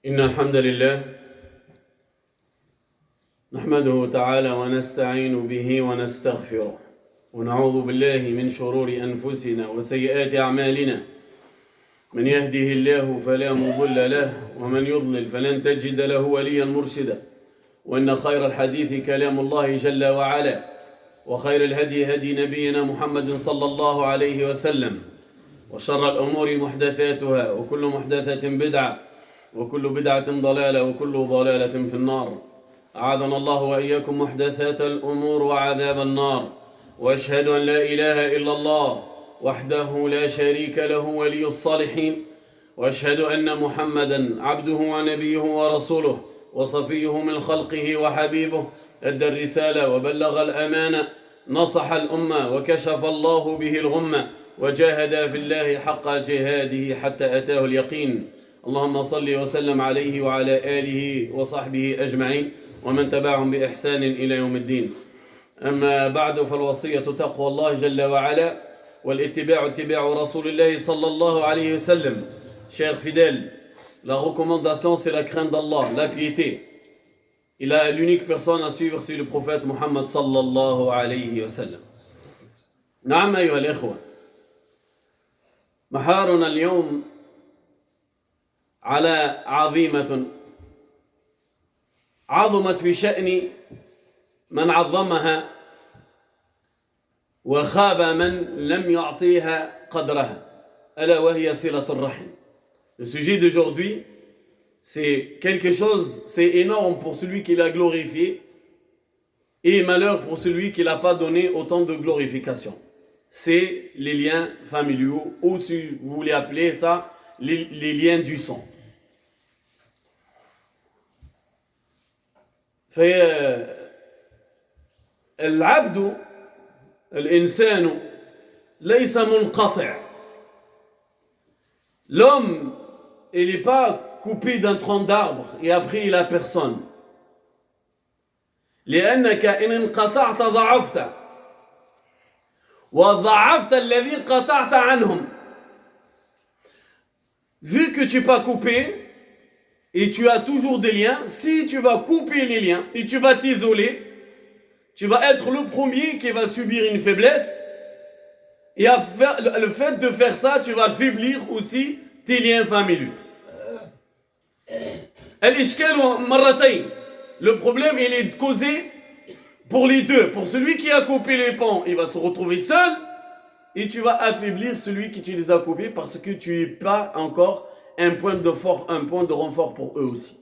إن الحمد لله نحمده تعالى ونستعين به ونستغفره ونعوذ بالله من شرور أنفسنا وسيئات أعمالنا. من يهده الله فلا مضل له ومن يضلل فلن تجد له وليا مرشدا. وإن خير الحديث كلام الله جل وعلا، وخير الهدي هدي نبينا محمد صلى الله عليه وسلم، وشر الأمور محدثاتها وكل محدثة بدعة وكل بدعة ضلالة وكل ضلالة في النار. أعاذنا الله وإياكم محدثات الأمور وعذاب النار. وأشهد أن لا إله إلا الله وحده لا شريك له ولي الصالحين، وأشهد أن محمدا عبده ونبيه ورسوله وصفيه من خلقه وحبيبه، أدى الرسالة وبلغ الأمانة، نصح الأمة وكشف الله به الغمة، وجاهد في الله حق جهاده حتى أتاه اليقين. اللهم صل وسلم عليه وعلى آله وصحبه أجمعين ومن تبعهم بإحسان إلى يوم الدين. أما بعد، فالوصية تقوى الله جل وعلا، والاتباع اتباع رسول الله صلى الله عليه وسلم. Chers fidèles, la recommandation c'est la crainte d'Allah, la piété. Il a l'unique personne à suivre, c'est le prophète Muhammad sallallahu alayhi wa sallam. نعم أيها الإخوة، محارنا اليوم على عظيمة عظمت في شأن من عظمها وخاب من لم يعطيها قدرها، ألا وهي صلة الرحم. Le sujet d'aujourd'hui, c'est quelque chose, c'est énorme pour celui qui l'a glorifié et malheur pour celui qui l'a pas donné autant de glorification. C'est les liens familiaux, ou si vous voulez appeler ça, les liens du sang. فالعبد الإنسان ليس منقطع. L'homme, il n'est pas coupé d'un tronc d'arbre et après il a personne. لأنك إن انقطعت ضعفت وضعفت الذي انقطعت عنهم. Vu que tu n'es pas coupé et tu as toujours des liens, si tu vas couper les liens et tu vas t'isoler, tu vas être le premier qui va subir une faiblesse. Et le fait de faire ça, tu vas affaiblir aussi tes liens familiaux. Le problème, il est causé pour les deux. Pour celui qui a coupé les ponts, il va se retrouver seul. Et tu vas affaiblir celui qui tu les a coupés parce que tu n'es pas encore un point de renfort pour eux aussi.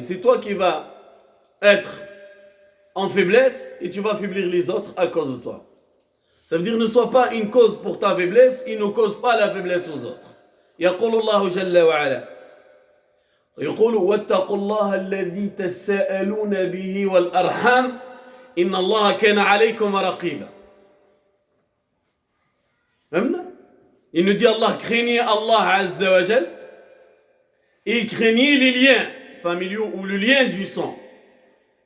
C'est toi qui vas être en faiblesse et tu vas affaiblir les autres à cause de toi. Ça veut dire ne sois pas une cause pour ta faiblesse et ne cause pas la faiblesse aux autres. يقول الله جل وعلا يقول واتقوا الله الذي تساءلون به والأرحام إن الله كان عليكم رقيبا. Il nous dit Allah, craignez Allah Azza wa Jal et craignez les liens familiaux ou le lien du sang.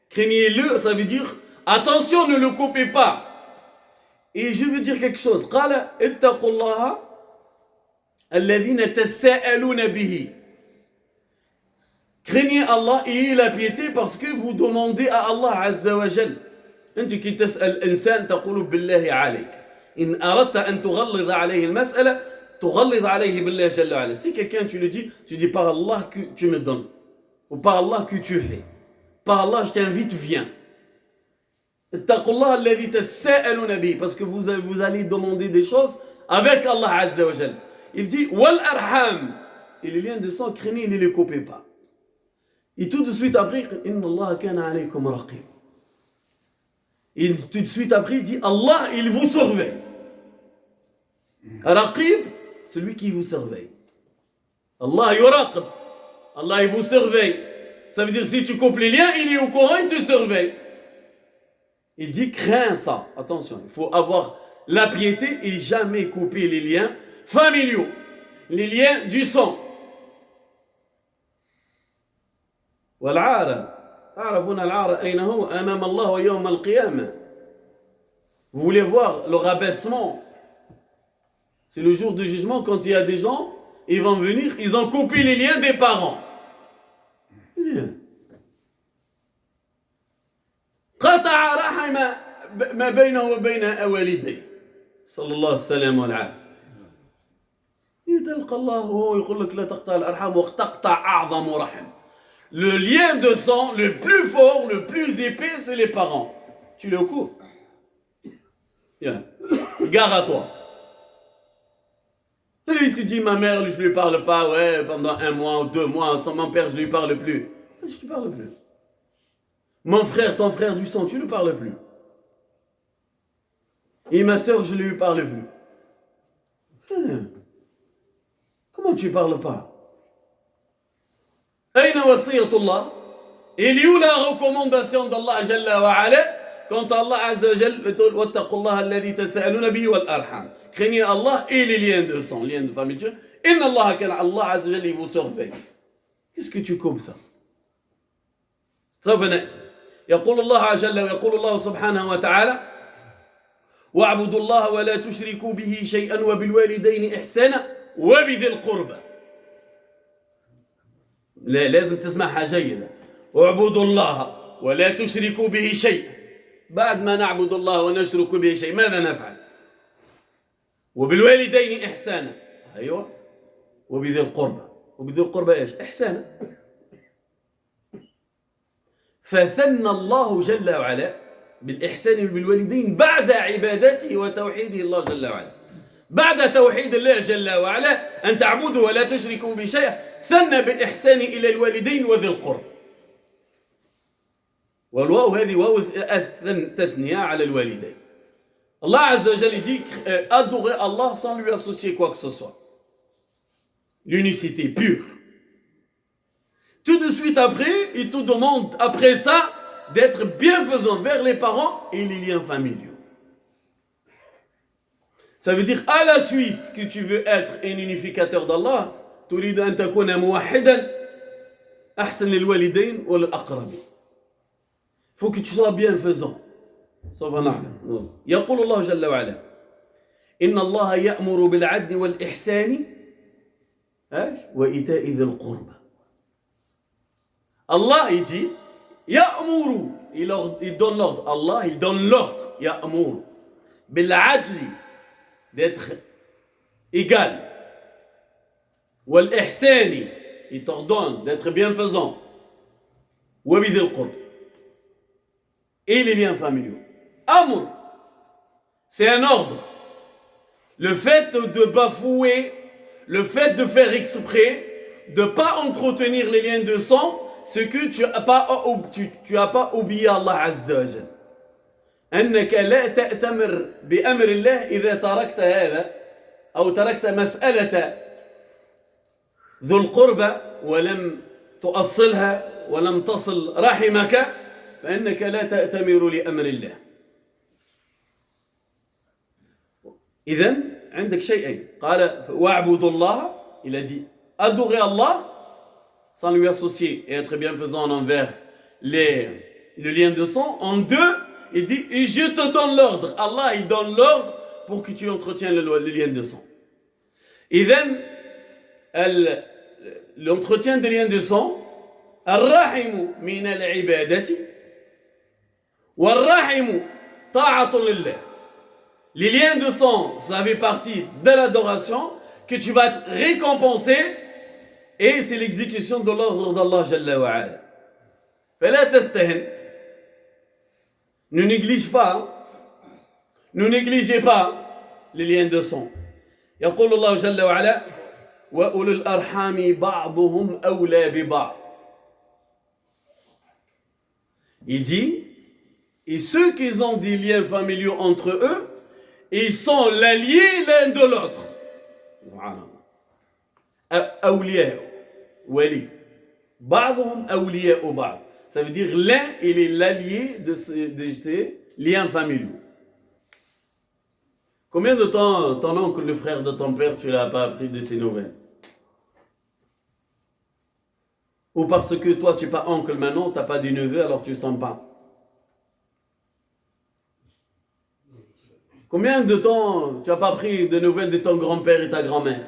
Craignez-le, ça veut dire attention, ne le coupez pas. Et je veux dire quelque chose. قال اتقوا الله الذين تساءلون به. Craignez Allah et la piété parce que vous demandez à Allah Azza wa Jal. أنت كي تسأل إنسان تقول بالله عليك. إن أردت أن تغلظ عليه المسألة تغلظ عليه بالله جل وعلا. Si quelqu'un tu le dis, tu dis par Allah que tu me donnes ou par Allah que tu fais. Par Allah je t'invite, viens. اتقوا الله الذي تساءلون به parce que vous allez demander des choses avec Allah Azza wa Jal. Il dit wal arham, et les liens de sang, craignez, ne les coupez pas. Et tout de suite après, inna Allah kana alaykum raqib. Et tout de suite après, il dit Allah, il vous surveille. Raqib, celui qui vous surveille. Allah yuraqib. Allah, il vous surveille. Ça veut dire si tu coupes les liens, il est au courant, il te surveille. Il dit crains ça. Attention, il faut avoir la piété et jamais couper les liens familiaux, les liens du sang. والعار تعرفون العار أين هو أمام الله ويوم القيامة. Vous voulez voir le rabaissement C'est le jour du jugement quand il y a des gens, ils vont venir, ils ont coupé les liens des parents. قطع رحم ما بينه وبين والديه صلى الله السلام والعافية. تلقى الله وهو يقول لك لا تقطع الأرحام وتقطع أعظم رحم. Le lien de sang le plus fort, le plus épais, c'est les parents. Tu le coupes. Gare à toi. Et tu dis, ma mère, je ne lui parle pas, ouais, pendant 1 mois ou 2 mois, sans mon père, je ne lui parle plus. Je ne lui parle plus. Mon frère, ton frère du sang, tu ne lui parles plus. Et ma soeur, je ne lui parle plus. Comment tu ne parles pas? Aïna wasiyatullah. Il y a la recommandation d'Allah Jalla wa Ala quand Allah Azza wa Jalla wattaqullaha alladhi tasa'aluna bihi wal arham. Craignez Allah et les liens de sang, liens de famille. Inna Allah kana Allah Azza wa Jalla il vous surveille. Qu'est-ce que tu coupes ça? سوف نأتي. يقول الله عز وجل ويقول الله سبحانه وتعالى واعبدوا الله ولا تشركوا به شيئا وبالوالدين إحسانا وبذي القربى. لا لازم تسمعها جيدا. واعبدوا الله ولا تشركوا به شيئا. بعد ما نعبد الله ونشرك به شيء ماذا نفعل؟ وبالوالدين إحسانا. أيوة. وبذي القربى. وبذي القربى إيش؟ إحسانا. فثنى الله جل وعلا بالإحسان بالوالدين بعد عبادته وتوحيده الله جل وعلا. بعد توحيد الله جل وعلا أن تعبدوا ولا تشركوا بشيء ثنى بالإحسان إلى الوالدين وذي القرب. والواو هذه واو تثنية على الوالدين. Allah Azza wa Jalla dit adorer Allah sans lui associer quoi que ce soit. L'unicité pure. Tout de suite après, il te demande après ça d'être bienfaisant vers les parents et les liens familiaux. Ça veut dire à la suite que tu veux être un unificateur d'Allah, تريد أن تكون موحدا أحسن للوالدين والأقربين. Il faut que tu sois bienfaisant. سوف نعلم. يقول الله جل وعلا إن الله يأمر بالعدل والإحسان وإيتاء ذي القربى. Allah il dit يأمر, il donne l'ordre. Allah il donne l'ordre. يأمر بالعدل, d'être égal. والإحسان, il t'ordonne d'être bienfaisant. وبذي القرب, et les liens familiaux. Amour, c'est un ordre. Le fait de bafouer, le fait de faire exprès, de ne pas entretenir les liens de sang, c'est que tu n'as pas oublié Allah Azza wa Jal. أنك لا تأتمر بأمر الله إذا تركت هذا أو تركت مسألة ذو القربى ولم تؤصلها ولم تصل رحمك فإنك لا تأتمر لأمر الله. إذن عندك شيئين. قال واعبدوا الله, il a dit adorer Allah sans lui associer et être bienfaisant envers le lien de sang. En deux, il dit et je te donne l'ordre. Allah il donne l'ordre pour que tu entretiennes le lien de sang. إذن l'entretien des liens de sang, الرحم من العبادة والرحم طاعة لله. Les liens de sang, ça fait partie de l'adoration que tu vas être récompensé et c'est l'exécution de l'ordre d'Allah Jalla wa Ala. فلا تستهن. Ne négligez pas les liens de sang. يقول الله جل وعلا وأولو الأرحام بعضهم أولى ببعض. Il dit et ceux qui ont des liens familiaux entre eux, ils sont l'allié l'un de l'autre. أولياء ولي بعضهم أولياء بعض. Ça veut dire l'un il est l'allié de ces liens familiaux. Combien de temps ton oncle, le frère de ton père, tu l'as pas appris de ses nouvelles? Ou parce que toi tu n'es pas oncle maintenant, tu n'as pas des neveux alors tu ne sens pas? Combien de temps tu n'as pas pris de nouvelles de ton grand-père et ta grand-mère?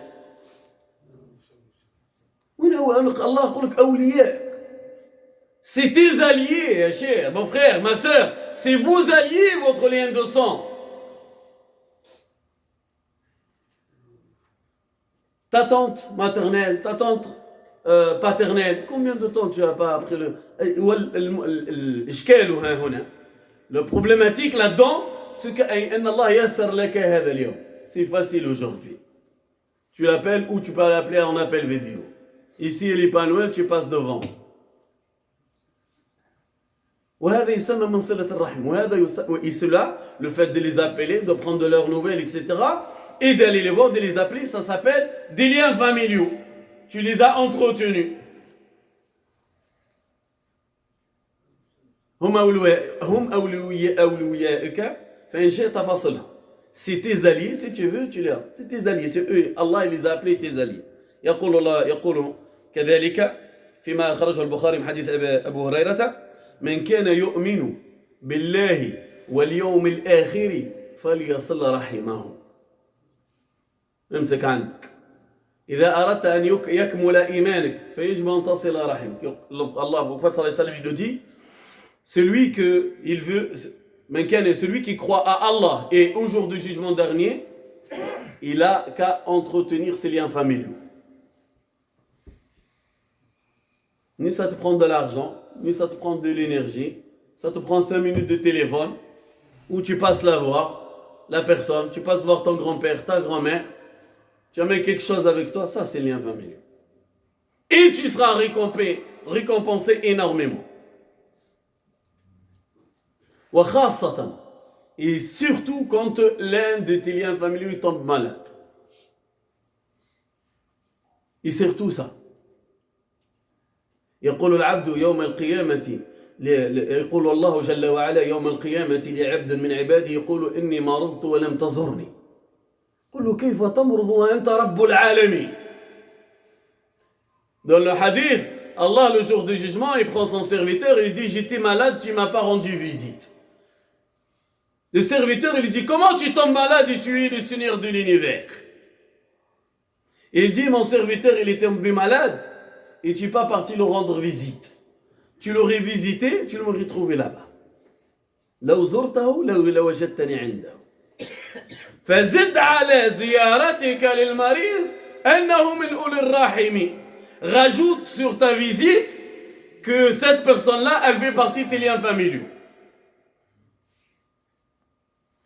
Allah يقول لك أولياء. C'est tes alliés, cher, mon frère, ma soeur. C'est vos alliés, votre lien de sang. Ta tante maternelle, ta tante paternelle, combien de temps tu n'as pas appris le problématique là-dedans, c'est c'est facile aujourd'hui. Tu l'appelles ou tu peux l'appeler en appel vidéo. Ici, il n'est pas loin, tu passes devant. Et cela, le fait de les appeler, de prendre de leurs nouvelles, etc., et d'aller les voir, de les appeler, ça s'appelle des liens familiaux. Tu les as entretenus. C'est tes alliés, si tu veux, tu les as. C'est tes alliés, c'est eux. Allah il les a appelés tes alliés. يقول الله يقول كذلك فيما أخرجه البخاري من حديث أبو هريرة من كان يؤمن بالله واليوم الآخر فليصل رحمه. امسك عندك. إذا أردت أن يكمل إيمانك فيجب أن تصل رحمك. Allah, le prophète sallallahu alayhi wa sallam, il nous dit, celui qui croit à Allah et au jour du jugement dernier, il a qu'à entretenir ses liens familiaux. Ni ça te prend de l'argent, ni ça te prend de l'énergie, ça te prend 5 minutes de téléphone, où tu passes la voir, la personne, tu passes voir ton grand-père, ta grand-mère, tu amènes quelque chose avec toi, ça c'est le lien familial. Et tu seras récompensé énormément. Et surtout quand l'un de tes liens familiaux tombe malade. Et surtout ça. يقول العبد يوم القيامة يقول الله جل وعلا يوم القيامة لعبد من عباده يقول إني مرضت ولم تزرني. قل له كيف تمرض وأنت رب العالمين. Dans le hadith, Allah le jour du jugement, il prend son serviteur et il dit j'étais malade, tu ne m'as pas rendu visite. Le serviteur il dit comment tu tombes malade et tu es le Seigneur de l'univers. Il dit mon serviteur il était tombé malade et tu n'es pas parti le rendre visite. Tu l'aurais visité, tu l'aurais trouvé là-bas. لو زرته لوجدتني عنده. فزد على زيارتك للمريض أنه من أولي الرحم. Rajoute sur ta visite que cette personne-là, elle fait partie de tes liens familiaux.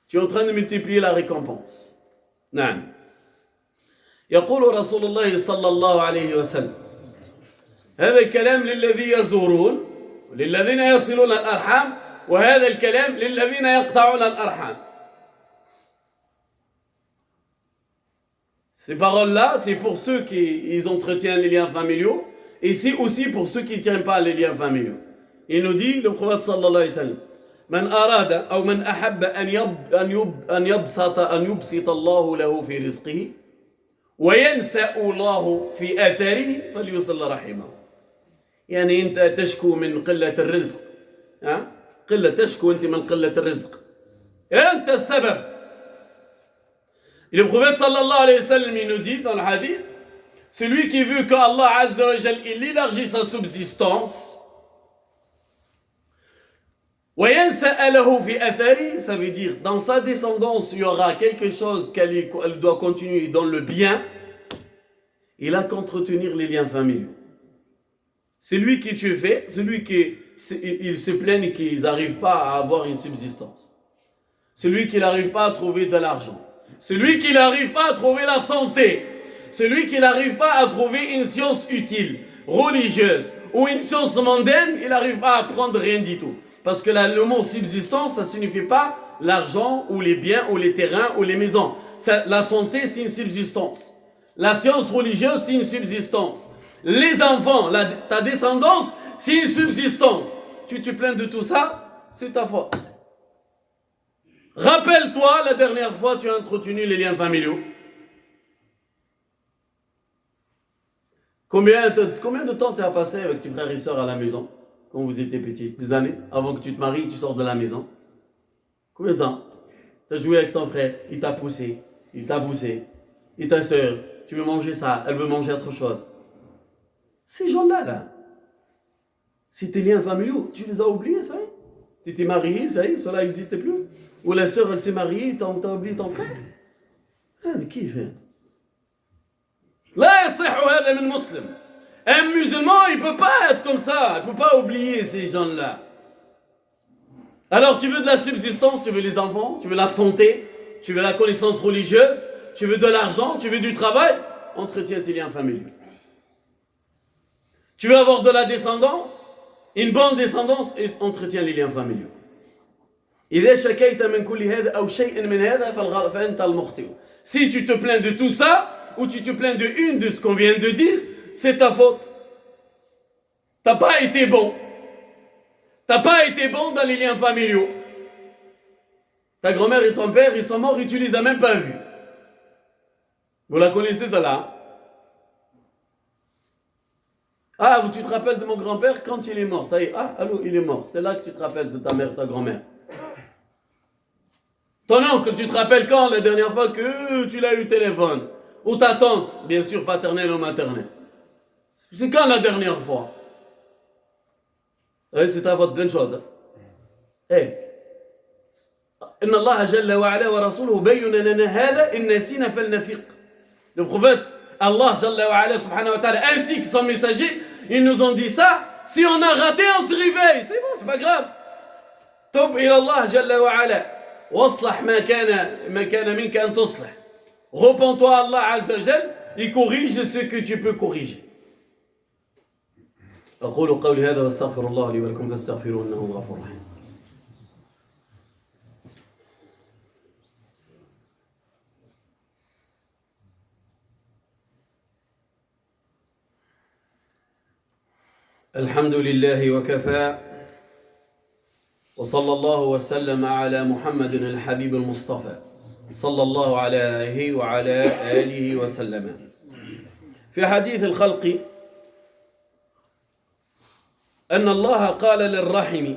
Tu es en train de multiplier la récompense. نعم. يقول رسول الله صلى الله عليه وسلم هذا الكلام للذين يزورون وللذين يصلون الأرحام وهذا الكلام للذين يقطعون الأرحام. Ces paroles-là, c'est pour ceux qui entretiennent les liens familiaux et c'est aussi pour ceux qui ne tiennent pas les liens familiaux. Il nous dit, le prophète sallallahu alayhi wa sallam, من أراد أو من أحب أن يبسط الله له في رزقه وينسأ الله في آثاره فليصل رحمه. يعني أنت تشكو من قلة الرزق، تشكو أنت من قلة الرزق، أنت السبب. Et le prophète sallallahu alayhi wa sallam il nous dit dans le hadith, celui qui veut qu'Allah azza wa jal il élargisse sa subsistance, ça veut dire dans sa descendance il y aura quelque chose qu'elle doit continuer dans le bien, il a qu'entretenir les liens familiaux. Celui qui tu fais, celui qui ils se plaignent qu'ils n'arrivent pas à avoir une subsistance, celui qui n'arrive pas à trouver de l'argent, celui qui n'arrive pas à trouver la santé, celui qui n'arrive pas à trouver une science utile, religieuse ou une science mondaine, il n'arrive pas à apprendre rien du tout. Parce que le mot subsistance, ça ne signifie pas l'argent ou les biens ou les terrains ou les maisons. La santé, c'est une subsistance. La science religieuse, c'est une subsistance. Les enfants, ta descendance, c'est une subsistance. Tu te plains de tout ça, c'est ta faute. Rappelle-toi, la dernière fois, tu as entretenu les liens familiaux. Combien de temps tu as passé avec tes frères et sœurs à la maison quand vous étiez petits? Des années avant que tu te maries, tu sors de la maison. Combien de temps? Tu as joué avec ton frère, il t'a poussé. Et ta soeur, tu veux manger ça, elle veut manger autre chose. Ces gens-là, là, c'est tes liens familiaux, tu les as oubliés, ça y est. Tu t'es marié, ça y est, cela n'existe plus. Ou la soeur, elle s'est mariée, t'as oublié ton frère. Qui fait? Là, c'est muslim. Un musulman, il ne peut pas être comme ça, il ne peut pas oublier ces gens-là. Alors tu veux de la subsistance, tu veux les enfants, tu veux la santé, tu veux la connaissance religieuse, tu veux de l'argent, tu veux du travail, entretiens tes liens familiaux. Tu veux avoir de la descendance, une bonne descendance, et entretiens les liens familiaux. Si tu te plains de tout ça, ou tu te plains de une de ce qu'on vient de dire, c'est ta faute. T'as pas été bon. T'as pas été bon dans les liens familiaux. Ta grand-mère et ton père, ils sont morts et tu les as même pas vus. Vous la connaissez, celle-là? Ah, tu te rappelles de mon grand-père quand il est mort. Ça y est, allô, il est mort. C'est là que tu te rappelles de ta mère, ta grand-mère. Ton oncle, tu te rappelles quand la dernière fois que tu l'as eu au téléphone? Ou ta tante, bien sûr, paternelle ou maternelle. C'est quand la dernière fois? C'est ta faute, plein de choses. إن الله جل وعلا ورسوله بين لنا هذا إن نسينا فلنفق. Le prophète Allah Jalla wa Ala subhanahu wa ta'ala ainsi que son messager, ils nous ont dit ça. Si on a raté, on se réveille. C'est bon, c'est pas grave. توب إلى الله جل وعلا واصلح ما كان منك أن تصلح. Repends-toi à Allah Azza wa Jal et corrige ce que tu peux corriger. أقول قولي هذا واستغفر الله لي ولكم فاستغفروه إنه غفور رحيم. الحمد لله وكفى وصلى الله وسلم على محمد الحبيب المصطفى صلى الله عليه وعلى آله وسلم. في حديث الخلق أن الله قال للرحم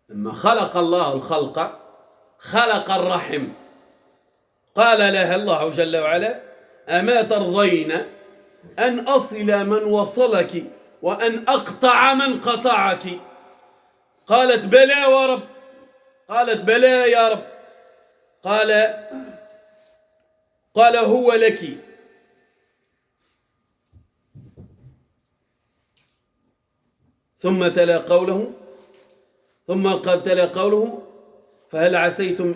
لما خلق الله الخلق خلق الرحم قال لها الله جل وعلا أما ترضين أن أصل من وصلك وأن أقطع من قطعك قالت بلى ورب قالت بلى يا رب قال هو لك ثم تلا قوله فهل عسيتم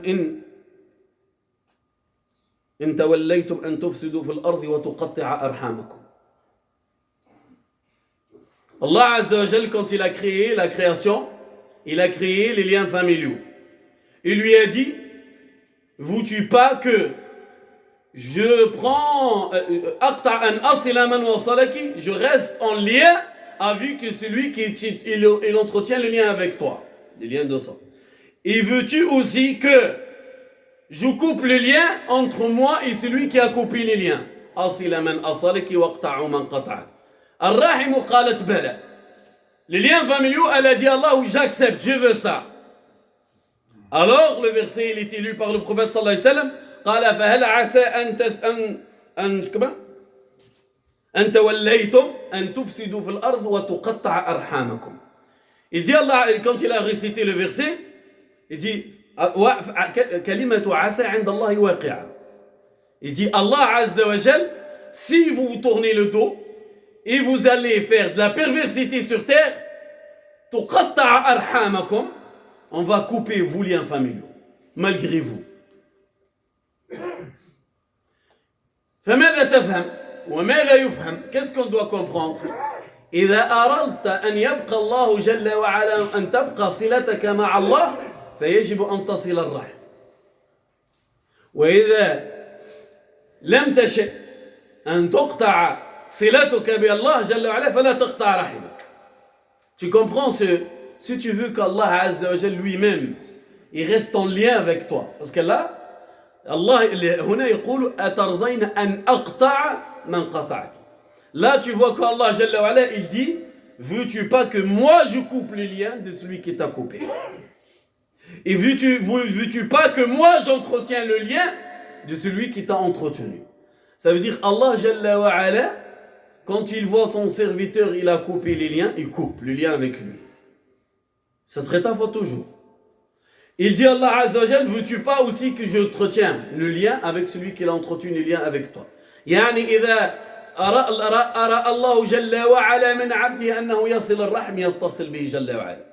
إن توليتم أن تفسدوا في الأرض وتقطع أرحامكم. Allah Azza wa Jal, quand il a créé la création, il a créé les liens familiaux. Il lui a dit, veux-tu pas que je prends, je reste en lien avec celui il entretient le lien avec toi, les liens de sang. Et veux-tu aussi que je coupe le lien entre moi et celui qui a coupé les liens? Les liens familiaux, elle a dit Allah, oui, j'accepte, je veux ça. Alors, le verset, il est lu par le prophète sallallahu alayhi wa sallam. قال فهل عسى أن توليتم أن تفسدوا في الأرض وتقطع أرحامكم. Il dit Allah, quand il a récité le verset, il dit كلمة عسى عند الله واقعة. Il dit Allah Azza wa Jal, si vous vous tournez le dos et vous allez faire de la perversité sur terre, تقطع أرحامكم, on va couper vos liens familiaux, malgré vous. فماذا تفهم وماذا يفهم? Qu'est-ce qu'on doit comprendre? إذا أردت أن يبقى الله جل وعلا أن تبقى صلتك مع الله فيجب أن تصل الرحم. وإذا لم تشأ أن تقطع صلتك بالله جل وعلا فلا تقطع رحمك. Tu comprends si tu veux qu'Allah Azza wa Jal lui-même il reste en lien avec toi, parce que là Allah هنا يقول أترضين أن أقطع من قطعك. Là tu vois qu'Allah Jalla wa Ala il dit, veux-tu pas que moi je coupe les liens de celui qui t'a coupé? Et veux-tu pas que moi j'entretiens le lien de celui qui t'a entretenu? Ça veut dire Allah Jalla wa Ala, quand il voit son serviteur, il a coupé les liens, il coupe le lien avec lui. Ça serait ta faute toujours. Il dit Allah Azza wa Jalla, veux-tu pas aussi que j'entretienne le lien avec celui qui a entretenu le lien avec toi? يعني إذا أرى الله جل وعلا من عبده أنه يصل الرحم يتصل به جل وعلا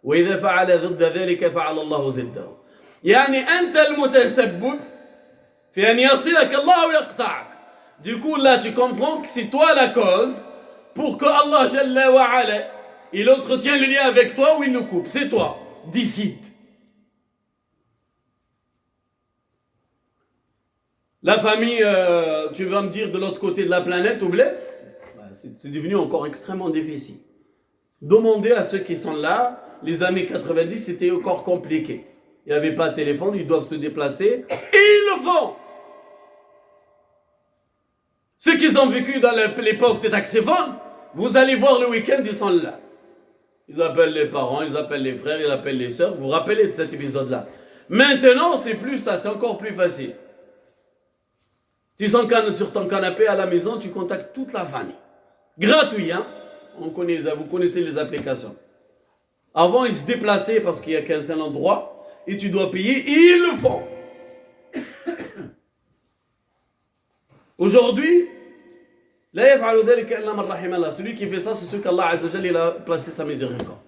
وإذا فعل ضد ذلك فعل الله ضده. يعني أنت المتسبب في أن يصلك الله ويقطعك. Du coup là tu comprends que c'est toi la cause pour que Allah Jalla wa Ala il entretient le lien avec toi ou il le coupe. C'est toi. Décide. La famille, tu vas me dire de l'autre côté de la planète, ou bled, c'est devenu encore extrêmement difficile. Demandez à ceux qui sont là, les années 90, c'était encore compliqué. Il n'y avait pas de téléphone, ils doivent se déplacer, et ils le font. Ceux qui ont vécu dans l'époque des taxiphones, vous allez voir le week-end, ils sont là. Ils appellent les parents, ils appellent les frères, ils appellent les sœurs. Vous vous rappelez de cet épisode-là? Maintenant, c'est plus ça, c'est encore plus facile. Tu sens sur ton canapé à la maison, tu contactes toute la famille. Gratuit, hein? Vous connaissez les applications. Avant, ils se déplaçaient parce qu'il n'y a qu'un seul endroit et tu dois payer et ils le font. Aujourd'hui, celui qui fait ça, c'est celui qu'Allah Azza wa Jalla il a placé sa miséricorde.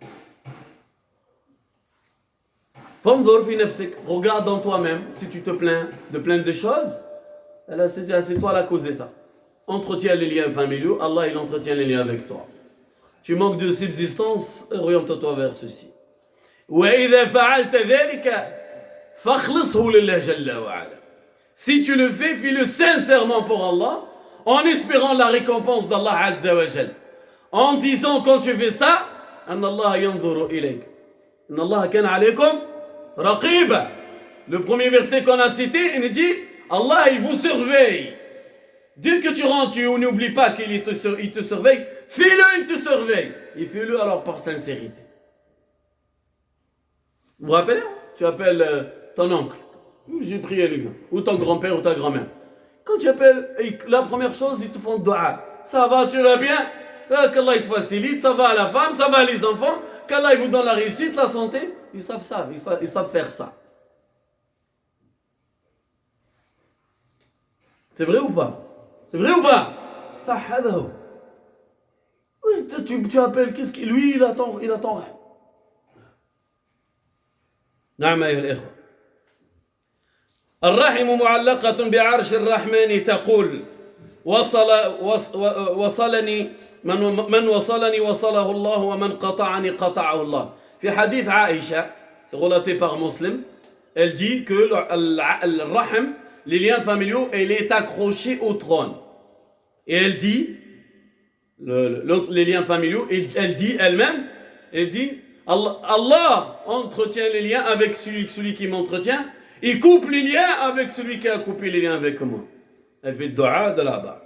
Regarde en toi-même si tu te plains de plein de choses. Alors c'est toi la cause de ça. Entretiens les liens familiaux, Allah il entretient les liens avec toi. Tu manques de subsistance, oriente-toi vers ceci. Si tu le fais, fais-le sincèrement pour Allah, en espérant la récompense d'Allah Azza wa Jal. En disant quand tu fais ça, Allah yanzuru ilayk. Allah kana alaykum raqiba. Le premier verset qu'on a cité, il dit Allah, il vous surveille. Dès que tu rentres, tu n'oublies pas qu'il te surveille. Fais-le, il te surveille. Et fais-le alors par sincérité. Vous vous rappelez? Tu appelles ton oncle. J'ai pris l'exemple. Ou ton grand-père ou ta grand-mère. Quand tu appelles, la première chose, ils te font dua. Ça va, tu vas bien? Qu'Allah il te facilite. Ça va à la femme, ça va à les enfants. Qu'Allah il vous donne la réussite, la santé. Ils savent ça, ils savent faire ça. C'est vrai ou pas? C'est vrai ou pas? Ça, tu appelles, qu'est-ce qu'il... Lui, il attend rien. نعم أيها الإخوة. الرحم معلقة بعرش الرحمن تقول وصلني من وصلني وصله الله ومن قطعني قطعه الله. في حديث عائشة, c'est relaté par Muslim, elle dit que le rahim, les liens familiaux, elle est accrochée au trône. Et elle dit, les liens familiaux, elle dit elle-même, elle dit, Allah entretient les liens avec celui qui m'entretient, et coupe les liens avec celui qui a coupé les liens avec moi. Elle fait dua de là-bas.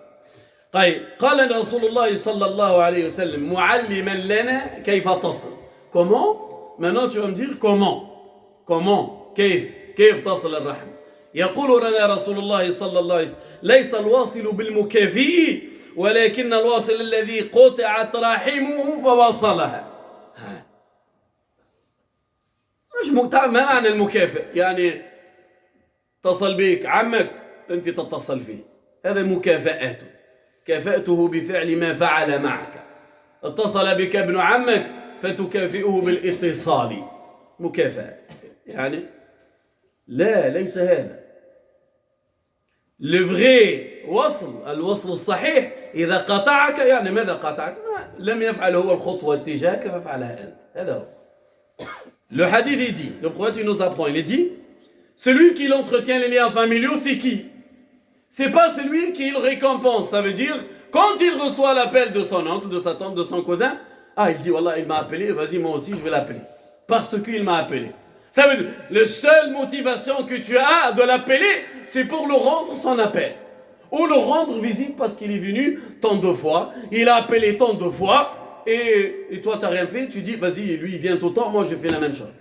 قال رسول الله صلى الله عليه وسلم معلما لنا كيف تصل. Comment? Maintenant tu vas me dire comment كيف تصل الرحم. يقول لنا رسول الله صلى الله عليه وسلم ليس الواصل بالمكافئ ولكن الواصل الذي قطعت رحمه فوصلها. ما معنى المكافئ؟ يعني اتصل بك عمك أنت تتصل فيه، هذا مكافأته، كافأته بفعل ما فعل معك. اتصل بك ابن عمك فتكافئه بالاتصال، مكافأة. يعني لا، ليس هذا. Le vrai وصل، الوصل الصحيح إذا قطعك، يعني ماذا قطعك؟ لم يفعل هو الخطوة اتجاهك فافعلها أنت. هذا هو. Le hadith il dit, le prophète il nous apprend, il dit, celui qui entretient les liens familiaux, c'est qui? C'est pas celui qui le récompense. Ça veut dire, quand il reçoit l'appel de son oncle, de sa tante, de son cousin, il dit, voilà, il m'a appelé, vas-y, moi aussi, je vais l'appeler. Parce qu'il m'a appelé. Ça veut dire, la seule motivation que tu as de l'appeler, c'est pour le rendre son appel. Ou le rendre visite parce qu'il est venu tant de fois, il a appelé tant de fois, et toi, tu n'as rien fait, tu dis, vas-y, lui, il vient tout le temps, moi, je fais la même chose.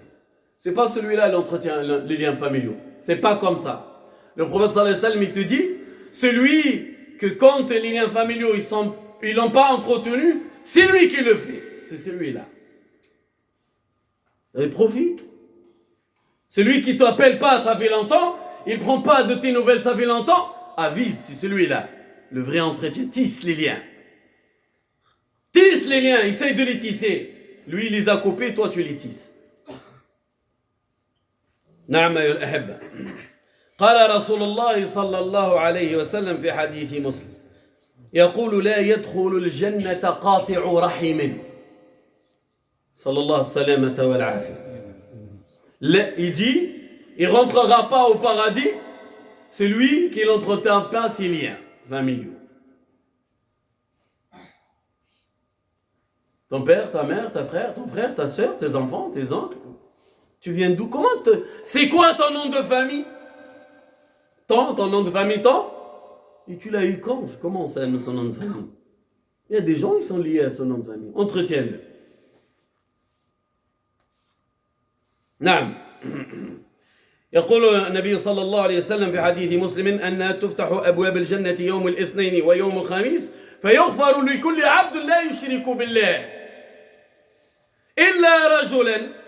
C'est pas celui-là l'entretien, les liens familiaux. C'est pas comme ça. Le prophète sallallahu alayhi wa sallam, il te dit, celui que quand les liens familiaux, ils l'ont pas entretenu, c'est lui qui le fait. C'est celui-là. Et profite. Celui qui t'appelle pas, ça fait longtemps, il prend pas de tes nouvelles, ça fait longtemps, avise, c'est celui-là. Le vrai entretien, tisse les liens. Tisse les liens, essaye de les tisser. Lui, il les a coupés, toi, tu les tisses. نعم أيها الأحبة قال رسول الله صلى الله عليه وسلم في حديث مسلم يقول لا يدخل الجنة قاطع رحم صلى الله السلامة والعافية. Il dit, il ne rentrera pas au paradis celui qui n'entretient pas ses liens familiaux. Ton père, ta mère, ta frère, ton frère, ta soeur, tes enfants, tes oncles. Tu viens d'où? C'est quoi ton nom de famille? Ton nom de famille, ton? Et tu l'as eu quand? Comment c'est son nom de famille? Il y a des gens qui sont liés à son nom de famille. Entretiens-le. نعم. يقول النبي صلى الله عليه وسلم في حديث مسلم أنها تفتح أبواب الجنة يوم الاثنين ويوم الخميس فيغفر لكل عبد لا يشرك بالله إلا رجلا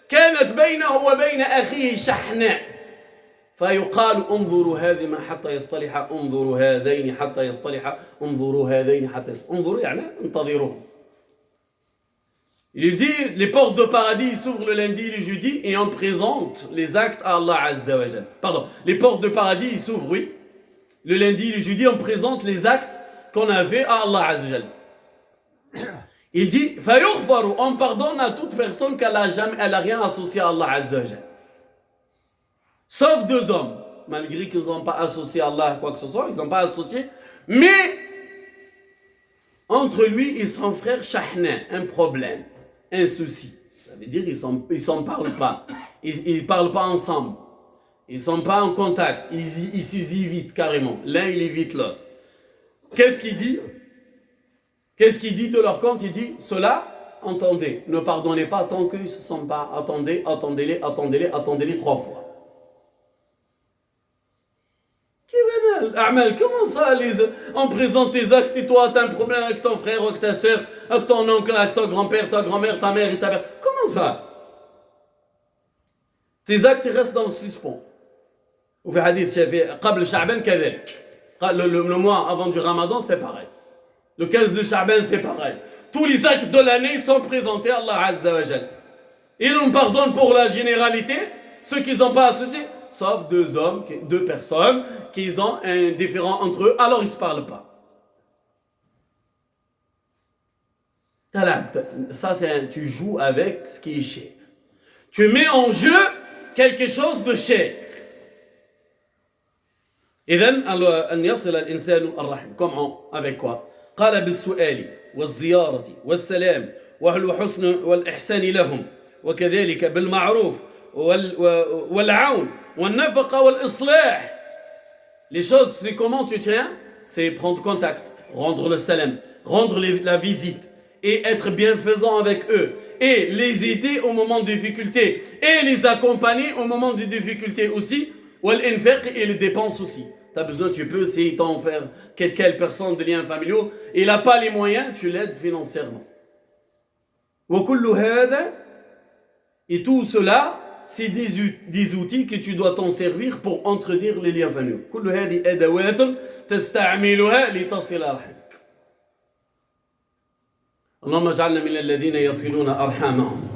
كانت بينه وبين أخيه شحناء فيقال انظروا هذه حتى يصطلح انظروا هذين حتى يصطلح انظروا هذين حتى يصطلح انظروا يعني انتظروا. Il dit, les portes de paradis s'ouvrent le lundi et le jeudi et on présente les actes à Allah Azza wa Jal. Pardon, les portes de paradis s'ouvrent, oui. Le lundi et le jeudi, on présente les actes qu'on a fait à Allah Azza wa Jal. Il dit, فَيُغْفَرُ, on pardonne à toute personne qu'elle a rien associé à Allah Azza wa Jal. Sauf deux hommes, malgré qu'ils n'ont pas associé à Allah quoi que ce soit, ils n'ont pas associé, mais entre lui et son frère Shahna, un problème. Un souci. Ça veut dire qu'ils ne s'en parlent pas. Ils ne parlent pas ensemble. Ils ne sont pas en contact. Ils s'évitent carrément. L'un, il évite l'autre. Qu'est-ce qu'il dit? Qu'est-ce qu'il dit de leur compte? Il dit, cela, entendez. Ne pardonnez pas tant qu'ils ne se sont pas. Attendez, attendez-les 3 fois. Amal, comment ça, on présente tes actes et toi, tu as un problème avec ton frère, avec ta soeur, avec ton oncle, avec ton grand-père, ta grand-mère, ta mère et ta mère. Comment ça? Tes actes, ils restent dans le suspens. Ou fait hadith, قبل شعبان كذلك. Le mois avant du Ramadan, c'est pareil. Le 15 de Sha'ban, c'est pareil. Tous les actes de l'année sont présentés à Allah Azza wa Jal. Il nous pardonne pour la généralité, ceux qui n'ont pas associé, sauf deux personnes qui ont un différent entre eux, alors ils ne se parlent pas. Ça, tu joues avec ce qui est cher. Tu mets en jeu quelque chose de cher. إذن أن يصل الإنسان الرحم. Comment? Avec quoi? قال بالسؤال والزيارة والسلام والحسن والإحسان لهم وكذلك بالمعروف والعون والنفقة والإصلاح. Les choses, c'est comment tu tiens? C'est prendre contact, rendre le salam, rendre la visite et être bienfaisant avec eux et les aider au moment de difficulté et les accompagner au moment de difficulté aussi. والإنفاق et les dépenses aussi. Tu as besoin, tu peux, si t'en faire quelle personne de liens familiaux, il n'a pas les moyens, tu l'aides financièrement. وكل هذا et tout cela, c'est des outils que tu dois t'en servir pour entretenir les liens familiaux. كل هذه أدوات تستعملها لتصل رحمك. اللهم اجعلنا من الذين يصلون أرحامهم.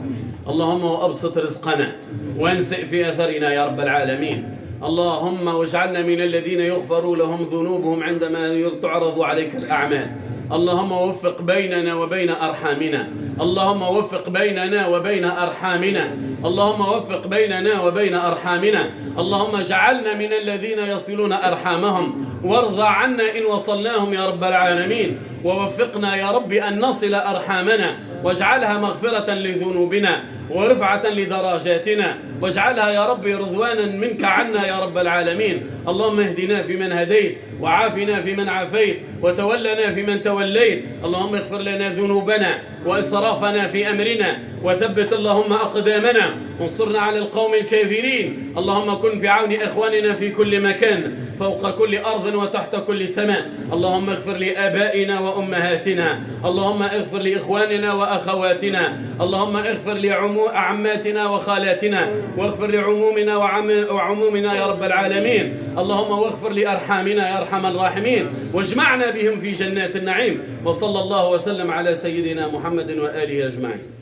اللهم وأبسط رزقنا وانسئ في أثرنا يا رب العالمين. اللهم واجعلنا من الذين يغفر لهم ذنوبهم عندما تعرض عليك الأعمال. اللهم وفق بيننا وبين أرحامنا. اللهم وفق بيننا وبين أرحامنا. اللهم وفق بيننا وبين أرحامنا. اللهم اجعلنا من الذين يصلون أرحامهم وارض عنا إن وصلناهم يا رب العالمين. ووفقنا يا رب أن نصل أرحامنا واجعلها مغفرة لذنوبنا ورفعة لدرجاتنا واجعلها يا رب رضوانا منك عنا يا رب العالمين. اللهم اهدنا فيمن هديت وعافنا فيمن عافيت وتولنا فيمن توليت. اللهم اغفر لنا ذنوبنا وإسرافنا في أمرنا وثبت اللهم أقدامنا، وانصرنا على القوم الكافرين. اللهم كن في عون إخواننا في كل مكان، فوق كل أرض وتحت كل سماء. اللهم اغفر لآبائنا وأمهاتنا، اللهم اغفر لإخواننا وأخواتنا، اللهم اغفر لعماتنا وخالاتنا، واغفر لعمومنا وعمومنا يا رب العالمين. اللهم واغفر لأرحامنا يا أرحم الراحمين، واجمعنا بهم في جنات النعيم. وصلى الله وسلم على سيدنا محمد وآله أجمعين.